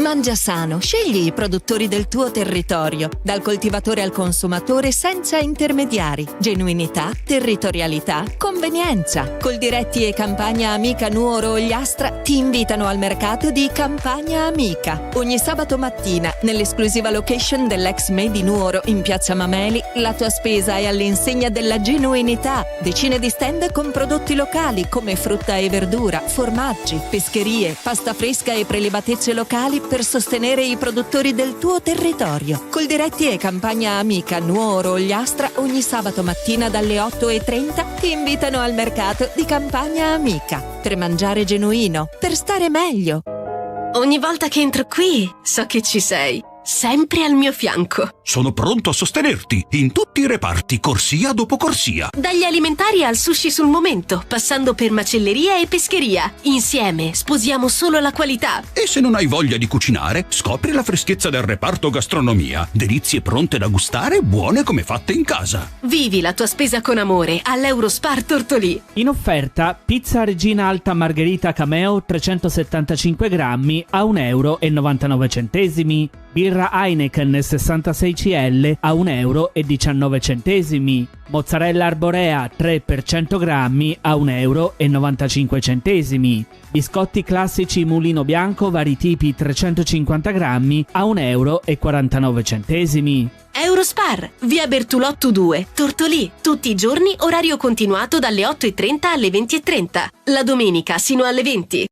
Mangia sano, scegli i produttori del tuo territorio, dal coltivatore al consumatore senza intermediari. Genuinità, territorialità, convenienza. Coldiretti e Campagna Amica Nuoro Ogliastra ti invitano al mercato di Campagna Amica. Ogni sabato mattina, nell'esclusiva location dell'ex Made in Nuoro in Piazza Mameli, la tua spesa è all'insegna della genuinità. Decine di stand con prodotti locali come frutta e verdura, formaggi, pescherie, pasta fresca e prelibatezze locali per sostenere i produttori del tuo territorio. Coldiretti e Campagna Amica Nuoro Ogliastra ogni sabato mattina dalle 8:30 ti invitano al mercato di Campagna Amica per mangiare genuino, per stare meglio. Ogni volta che entro qui so che ci sei, sempre al mio fianco. Sono pronto a sostenerti in tutti i reparti, corsia dopo corsia. Dagli alimentari al sushi sul momento, passando per macelleria e pescheria. Insieme sposiamo solo la qualità. E se non hai voglia di cucinare, scopri la freschezza del reparto gastronomia. Delizie pronte da gustare, buone come fatte in casa. Vivi la tua spesa con amore all'Eurospar Tortolì. In offerta, pizza Regina Alta Margherita Cameo 375 grammi a €1,99. Birra Heineken 66 CL a €1,19. Mozzarella Arborea 3 per 100 grammi a €1,95. Biscotti classici Mulino Bianco vari tipi 350 grammi a €1,49. Eurospar, via Bertulotto 2, Tortolì. Tutti i giorni orario continuato dalle 8:30 alle 20:30. La domenica sino alle 20.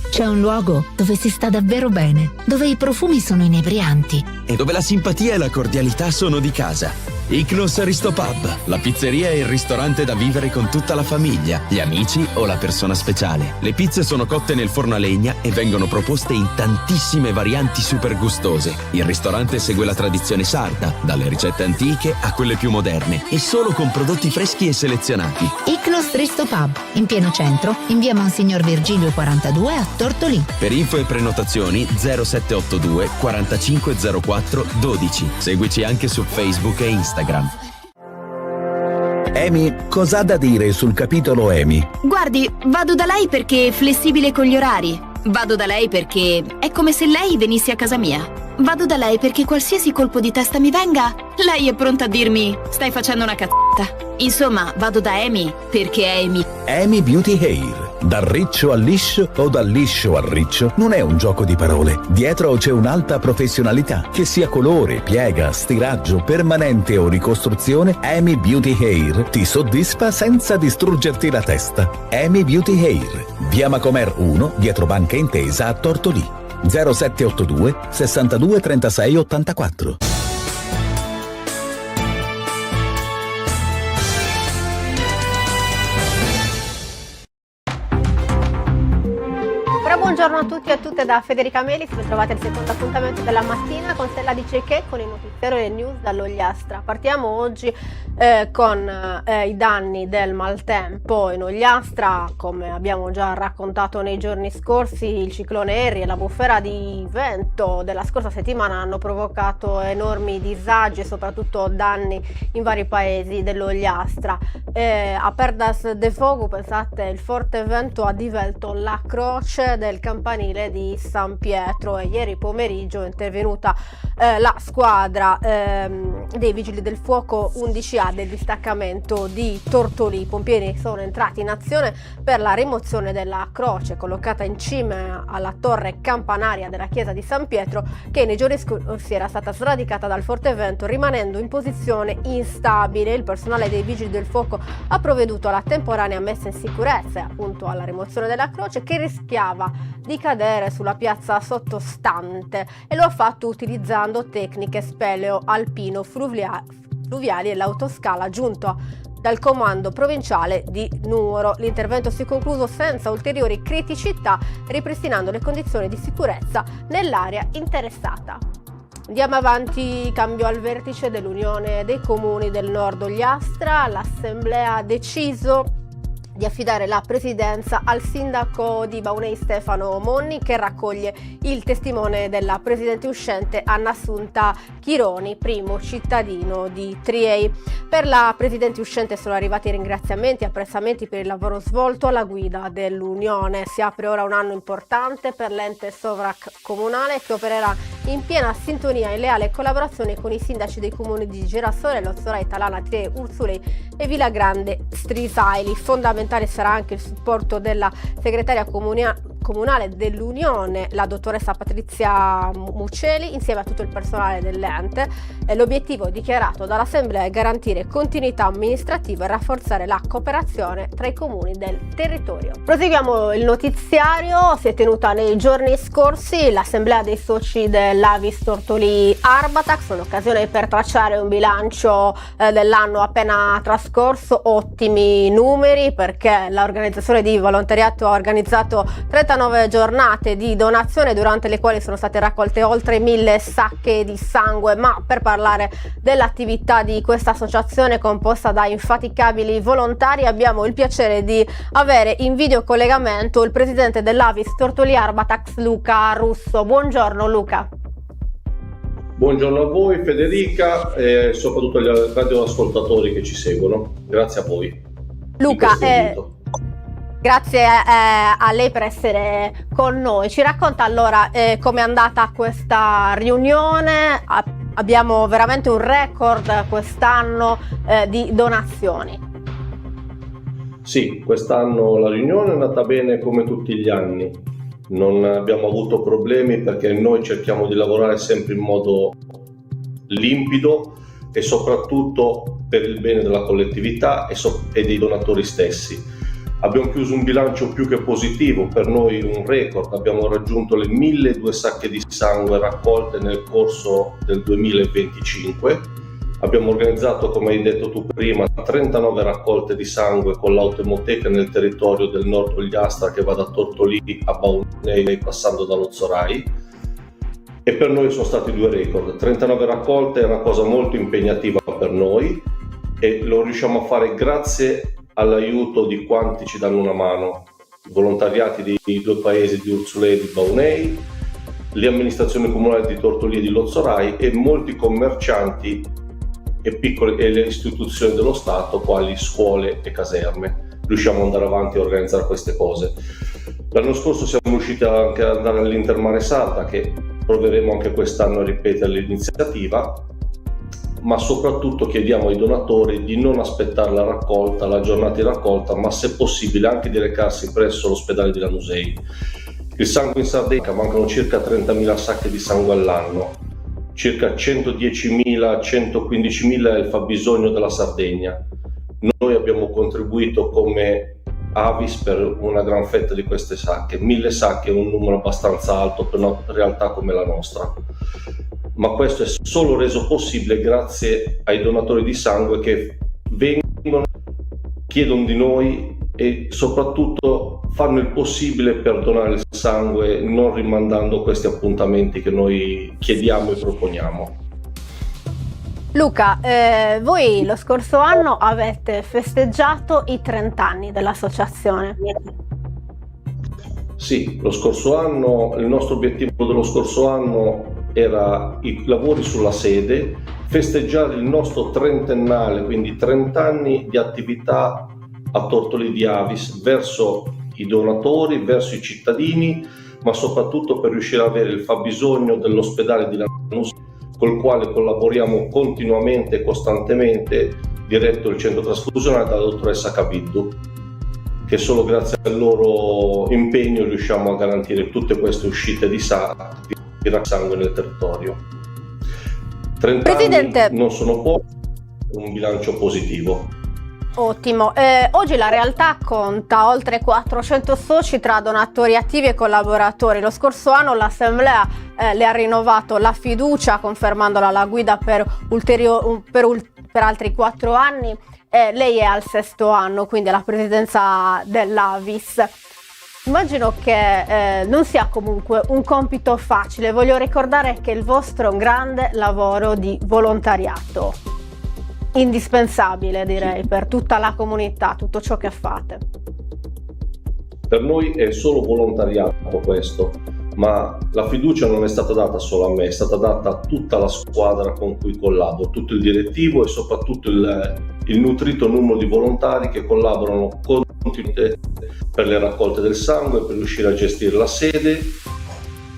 C'è un luogo dove si sta davvero bene, dove i profumi sono inebrianti e dove la simpatia e la cordialità sono di casa. Ichnos Aristopub, la pizzeria e il ristorante da vivere con tutta la famiglia, gli amici o la persona speciale. Le pizze sono cotte nel forno a legna e vengono proposte in tantissime varianti super gustose. Il ristorante segue la tradizione sarda, dalle ricette antiche a quelle più moderne, e solo con prodotti freschi e selezionati. Ichnos Aristopub, in pieno centro, in via Monsignor Virgilio 42 a Tortolì. Per info e prenotazioni 0782 4504 12. Seguici anche su Facebook e Instagram. EMI, cos'ha da dire sul capitolo EMI? Guardi, vado da lei perché è flessibile con gli orari. Vado da lei perché è come se lei venisse a casa mia. Vado da lei perché qualsiasi colpo di testa mi venga, lei è pronta a dirmi stai facendo una cazzata. Insomma, vado da EMI perché è EMI. EMI Beauty Hair. Dal riccio al liscio o dal liscio al riccio non è un gioco di parole. Dietro c'è un'alta professionalità. Che sia colore, piega, stiraggio, permanente o ricostruzione, EMI Beauty Hair ti soddisfa senza distruggerti la testa. EMI Beauty Hair. Via Macomer 1, dietro Banca Intesa a Tortolì. 0782 62 36 84. Buongiorno a tutti e a tutte da Federica Meli, siete trovati al secondo appuntamento della mattina con Stella di Cecché con il notiziario e le news dall'Ogliastra. Partiamo oggi con i danni del maltempo in Ogliastra. Come abbiamo già raccontato nei giorni scorsi, il ciclone Harry e la bufera di vento della scorsa settimana hanno provocato enormi disagi e soprattutto danni in vari paesi dell'Ogliastra. A Perdas de Fogo, pensate, il forte vento ha divelto la croce del campanile di San Pietro e ieri pomeriggio è intervenuta la squadra dei Vigili del Fuoco 11A del distaccamento di Tortolì. I pompieri sono entrati in azione per la rimozione della croce collocata in cima alla torre campanaria della chiesa di San Pietro, che nei giorni scorsi era stata sradicata dal forte vento rimanendo in posizione instabile. Il personale dei Vigili del Fuoco ha provveduto alla temporanea messa in sicurezza e appunto alla rimozione della croce che rischiava di cadere sulla piazza sottostante, e lo ha fatto utilizzando tecniche speleo alpino fluviali e l'autoscala giunto dal comando provinciale di Nuoro. L'intervento si è concluso senza ulteriori criticità, ripristinando le condizioni di sicurezza nell'area interessata. Andiamo avanti, cambio al vertice dell'Unione dei Comuni del Nord Ogliastra. L'Assemblea ha deciso di affidare la presidenza al sindaco di Baunei Stefano Monni, che raccoglie il testimone della presidente uscente Anna Assunta Chironi, primo cittadino di Triei. Per la presidente uscente sono arrivati ringraziamenti e apprezzamenti per il lavoro svolto alla guida dell'Unione. Si apre ora un anno importante per l'ente Sovrac comunale, che opererà in piena sintonia e leale collaborazione con i sindaci dei comuni di Girasole, Lozzorai, Talana, Triei, Urzulei e Villagrande Strisaili. Fondamentale sarà anche il supporto della segretaria comunale dell'Unione, la dottoressa Patrizia Muceli, insieme a tutto il personale dell'ente. L'obiettivo dichiarato dall'Assemblea è garantire continuità amministrativa e rafforzare la cooperazione tra i comuni del territorio. Proseguiamo il notiziario. Si è tenuta nei giorni scorsi l'assemblea dei soci dell'Avis Tortolì Arbatax, un'occasione per tracciare un bilancio dell'anno appena trascorso. Ottimi numeri, perché l'organizzazione di volontariato ha organizzato 39 giornate di donazione, durante le quali sono state raccolte oltre 1000 sacche di sangue. Ma per parlare dell'attività di questa associazione composta da infaticabili volontari, abbiamo il piacere di avere in video collegamento il presidente dell'Avis Tortolì Arbatax, Luca Russo. Buongiorno Luca. Buongiorno a voi Federica e soprattutto agli radioascoltatori che ci seguono. Grazie a voi. Luca, grazie a lei per essere con noi. Ci racconta allora com'è andata questa riunione? Abbiamo veramente un record quest'anno di donazioni. Sì, quest'anno la riunione è andata bene come tutti gli anni. Non abbiamo avuto problemi perché noi cerchiamo di lavorare sempre in modo limpido e soprattutto per il bene della collettività e dei donatori stessi. Abbiamo chiuso un bilancio più che positivo, per noi un record. Abbiamo raggiunto le 1002 sacche di sangue raccolte nel corso del 2025. Abbiamo organizzato, come hai detto tu prima, 39 raccolte di sangue con l'autoemoteca nel territorio del Nord Ogliastra, che va da Tortolì a Baunei passando da Lozzorai, e per noi sono stati 2 record. 39 raccolte è una cosa molto impegnativa per noi e lo riusciamo a fare grazie all'aiuto di quanti ci danno una mano: i volontariati dei 2 paesi di Urzulei e di Baunei, le amministrazioni comunali di Tortolì e di Lozzorai e molti commercianti e le istituzioni dello Stato, quali scuole e caserme. Riusciamo ad andare avanti a organizzare queste cose. L'anno scorso siamo riusciti anche ad andare all'Intermare Sarda, che proveremo anche quest'anno a ripetere l'iniziativa, ma soprattutto chiediamo ai donatori di non aspettare la giornata di raccolta, ma se possibile anche di recarsi presso l'ospedale di Lanusei. Il sangue in Sardegna, mancano circa 30.000 sacche di sangue all'anno. Circa 110.000, 115.000 è il fabbisogno della Sardegna. Noi abbiamo contribuito come Avis per una gran fetta di queste sacche. 1000 sacche è un numero abbastanza alto per una realtà come la nostra, ma questo è solo reso possibile grazie ai donatori di sangue che vengono, chiedono di noi e soprattutto fanno il possibile per donare il sangue, non rimandando questi appuntamenti che noi chiediamo e proponiamo. Luca, voi lo scorso anno avete festeggiato i 30 anni dell'associazione. Sì, lo scorso anno, il nostro obiettivo dello scorso anno era i lavori sulla sede, festeggiare il nostro trentennale, quindi 30 anni di attività a Tortolì di Avis verso i donatori, verso i cittadini, ma soprattutto per riuscire ad avere il fabbisogno dell'ospedale di Lanusei, col quale collaboriamo continuamente e costantemente, diretto il centro trasfusionale dalla dottoressa Cabiddu, che solo grazie al loro impegno riusciamo a garantire tutte queste uscite di sangue nel territorio. 30 Presidente, anni non sono pochi, un bilancio positivo. Ottimo. Oggi la realtà conta oltre 400 soci tra donatori attivi e collaboratori. Lo scorso anno l'Assemblea le ha rinnovato la fiducia, confermandola alla guida per altri 4 anni. Lei è al 6º anno, quindi alla presidenza dell'Avis. Immagino che non sia comunque un compito facile. Voglio ricordare che il vostro è un grande lavoro di volontariato, indispensabile direi per tutta la comunità, tutto ciò che fate. Per noi è solo volontariato questo, ma la fiducia non è stata data solo a me, è stata data a tutta la squadra con cui collaboro, tutto il direttivo e soprattutto il nutrito numero di volontari che collaborano continuamente per le raccolte del sangue, per riuscire a gestire la sede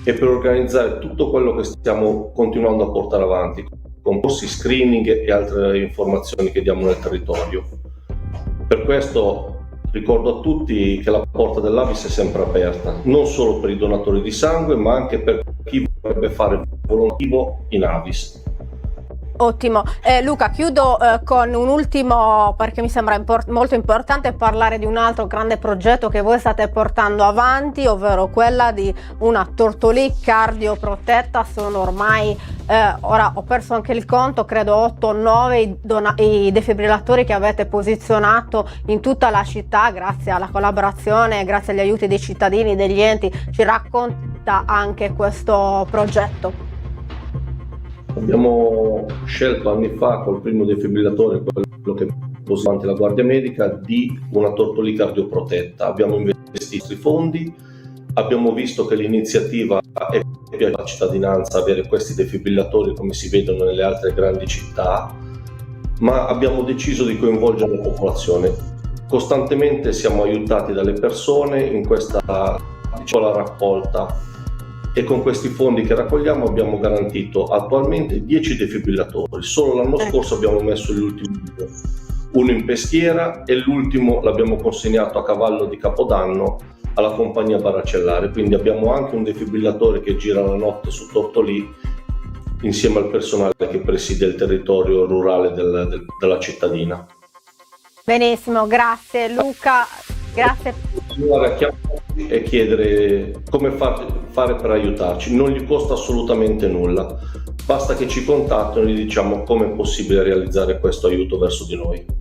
e per organizzare tutto quello che stiamo continuando a portare avanti, con corsi, screening e altre informazioni che diamo nel territorio. Per questo ricordo a tutti che la porta dell'Avis è sempre aperta, non solo per i donatori di sangue, ma anche per chi vorrebbe fare volontariato in Avis. Ottimo. Luca, chiudo con un ultimo, perché mi sembra molto importante parlare di un altro grande progetto che voi state portando avanti, ovvero quella di una tortolì cardioprotetta. Sono ormai, ora ho perso anche il conto, credo 8 o 9 i defibrillatori che avete posizionato in tutta la città grazie alla collaborazione, grazie agli aiuti dei cittadini, degli enti. Ci racconta anche questo progetto? Abbiamo scelto anni fa col primo defibrillatore, quello che posa avanti la Guardia Medica, di una tortolì cardioprotetta. Abbiamo investito i fondi, abbiamo visto che l'iniziativa è piaciuta alla cittadinanza avere questi defibrillatori come si vedono nelle altre grandi città, ma abbiamo deciso di coinvolgere la popolazione. Costantemente siamo aiutati dalle persone in questa piccola raccolta e con questi fondi che raccogliamo abbiamo garantito attualmente 10 defibrillatori. Solo l'anno scorso abbiamo messo gli ultimi due, uno in Peschiera e l'ultimo l'abbiamo consegnato a cavallo di Capodanno alla compagnia Baracellare, quindi abbiamo anche un defibrillatore che gira la notte su Tortolì insieme al personale che presidia il territorio rurale della cittadina. Benissimo, grazie Luca, grazie. E chiedere come fare per aiutarci, non gli costa assolutamente nulla, basta che ci contattino e gli diciamo come è possibile realizzare questo aiuto verso di noi.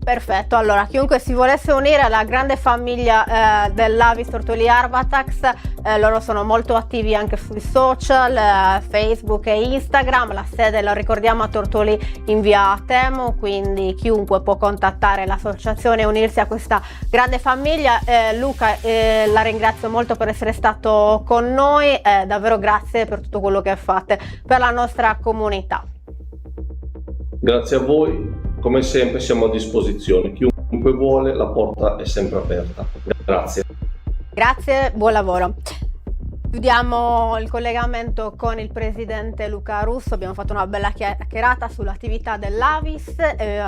Perfetto, allora chiunque si volesse unire alla grande famiglia dell'Avis Tortolì Arbatax, loro sono molto attivi anche sui social, Facebook e Instagram. La sede, lo ricordiamo, a Tortolì in via Temo, quindi chiunque può contattare l'associazione e unirsi a questa grande famiglia. Luca, la ringrazio molto per essere stato con noi, davvero grazie per tutto quello che fate per la nostra comunità. Grazie a voi. Come sempre siamo a disposizione, chiunque vuole, la porta è sempre aperta. Grazie. Grazie, buon lavoro. Chiudiamo il collegamento con il presidente Luca Russo, abbiamo fatto una bella chiacchierata sull'attività dell'Avis,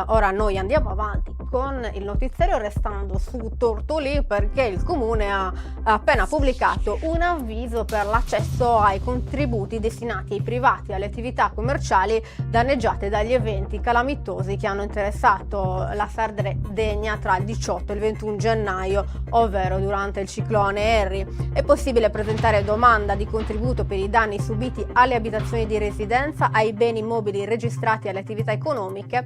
ora noi andiamo avanti con il notiziario restando su Tortolì, perché il comune ha appena pubblicato un avviso per l'accesso ai contributi destinati ai privati e alle attività commerciali danneggiate dagli eventi calamitosi che hanno interessato la Sardegna tra il 18 e il 21 gennaio, ovvero durante il ciclone Harry. È possibile presentare domanda di contributo per i danni subiti alle abitazioni di residenza, ai beni mobili registrati e alle attività economiche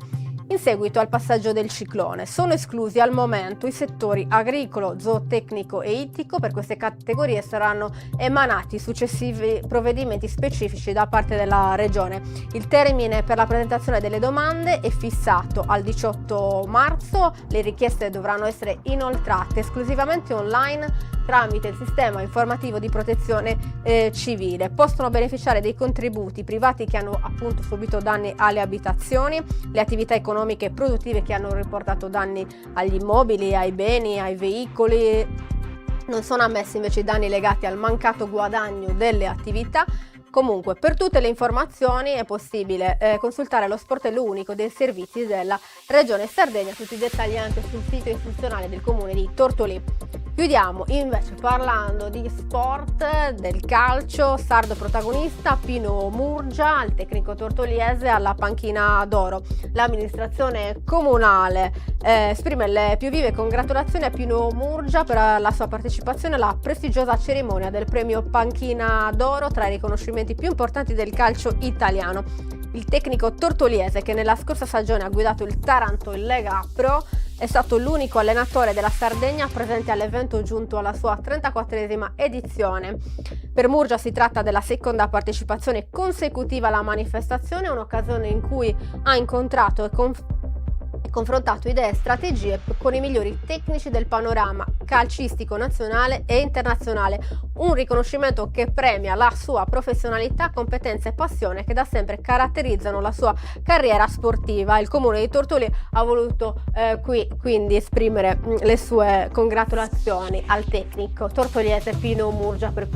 in seguito al passaggio del ciclone. Sono esclusi al momento i settori agricolo, zootecnico e ittico. Per queste categorie saranno emanati successivi provvedimenti specifici da parte della Regione. Il termine per la presentazione delle domande è fissato al 18 marzo. Le richieste dovranno essere inoltrate esclusivamente online tramite il sistema informativo di protezione civile. Possono beneficiare dei contributi privati che hanno appunto subito danni alle abitazioni, le attività economiche e produttive che hanno riportato danni agli immobili, ai beni, ai veicoli. Non sono ammessi invece i danni legati al mancato guadagno delle attività. Comunque, per tutte le informazioni è possibile consultare lo sportello unico dei servizi della Regione Sardegna, tutti i dettagli anche sul sito istituzionale del comune di Tortolì. Chiudiamo invece parlando di sport, del calcio. Sardo protagonista Pino Murgia, il tecnico tortoliese, alla panchina d'oro. L'amministrazione comunale esprime le più vive congratulazioni a Pino Murgia per la sua partecipazione alla prestigiosa cerimonia del premio Panchina d'oro, tra i riconoscimenti più importanti del calcio italiano. Il tecnico tortoliese, che nella scorsa stagione ha guidato il Taranto in Lega Pro, è stato l'unico allenatore della Sardegna presente all'evento giunto alla sua 34esima edizione. Per Murgia si tratta della seconda partecipazione consecutiva alla manifestazione, un'occasione in cui ha incontrato e confrontato idee e strategie con i migliori tecnici del panorama calcistico nazionale e internazionale, un riconoscimento che premia la sua professionalità, competenza e passione che da sempre caratterizzano la sua carriera sportiva. Il comune di Tortolì ha voluto quindi esprimere le sue congratulazioni al tecnico tortoliese Pino Murgia per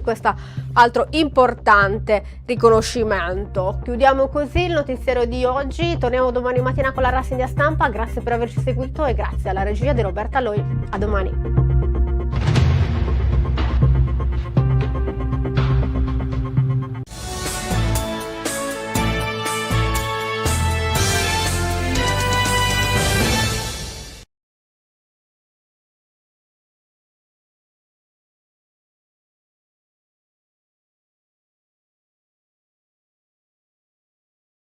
questo altro importante riconoscimento. Chiudiamo così il notiziario di oggi, torniamo domani mattina con la rassegna stampa. Grazie per averci seguito e grazie alla regia di Roberta Loi. A domani.